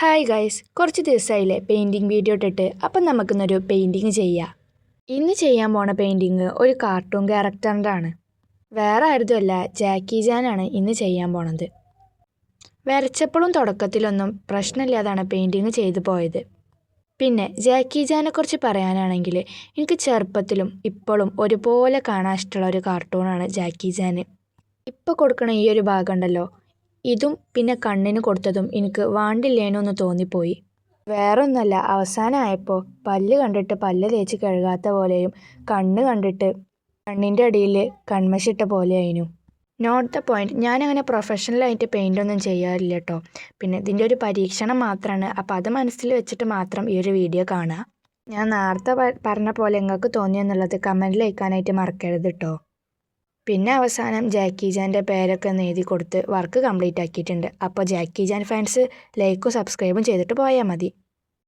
Hi guys, കുറച്ച് ദിവസമായില്ലേ painting video ഇട്ടിട്ട്. അപ്പം നമുക്കിന്നൊരു പെയിൻറ്റിങ് ചെയ്യാം. ഇന്ന് ചെയ്യാൻ പോണ പെയിൻറ്റിങ് ഒരു കാർട്ടൂൺ ക്യാരക്ടറിൻ്റെ ആണ്. വേറെ ആരുതുമല്ല, ജാക്കി ജാനാണ് ഇന്ന് ചെയ്യാൻ പോണത്. വരച്ചപ്പോഴും തുടക്കത്തിലൊന്നും പ്രശ്നമില്ലാതാണ് പെയിൻറ്റിങ് ചെയ്തു പോയത്. പിന്നെ ജാക്കി ജാനെക്കുറിച്ച് പറയാനാണെങ്കിൽ എനിക്ക് ചെറുപ്പത്തിലും ഇപ്പോഴും ഒരുപോലെ കാണാൻ ഇഷ്ടമുള്ള ഒരു കാർട്ടൂണാണ് ജാക്കി ജാൻ. ഇപ്പോൾ കൊടുക്കണ ഈ ഒരു ഭാഗം ഉണ്ടല്ലോ, ഇതും പിന്നെ കണ്ണിന് കൊടുത്തതും എനിക്ക് വാണ്ടില്ലേനൊന്ന് തോന്നിപ്പോയി. വേറൊന്നല്ല, അവസാനമായപ്പോൾ പല്ല് കണ്ടിട്ട് പല്ല് തേച്ച് കഴുകാത്ത പോലെയും കണ്ണ് കണ്ടിട്ട് കണ്ണിൻ്റെ അടിയിൽ കൺമശിട്ട പോലെയായിരുന്നു. Not the point. ഞാനങ്ങനെ പ്രൊഫഷണലായിട്ട് പെയിൻ്റൊന്നും ചെയ്യാറില്ല കേട്ടോ. പിന്നെ ഇതിൻ്റെ ഒരു പരീക്ഷണം മാത്രമാണ്. അപ്പോൾ അത് മനസ്സിൽ വെച്ചിട്ട് മാത്രം ഈ ഒരു വീഡിയോ കാണുക. ഞാൻ നേരത്തെ പറഞ്ഞ പോലെ നിങ്ങൾക്ക് തോന്നിയെന്നുള്ളത് കമൻറ്റിൽ അയക്കാനായിട്ട് മറക്കരുത് കേട്ടോ. പിന്നെ അവസാനം ജാക്കി ജാൻ്റെ പേരൊക്കെ ഒന്ന് എഴുതി കൊടുത്ത് വർക്ക് കംപ്ലീറ്റ് ആക്കിയിട്ടുണ്ട്. അപ്പോൾ ജാക്കി ജാൻ ഫാൻസ് ലൈക്കും സബ്സ്ക്രൈബും ചെയ്തിട്ട് പോയാൽ മതി.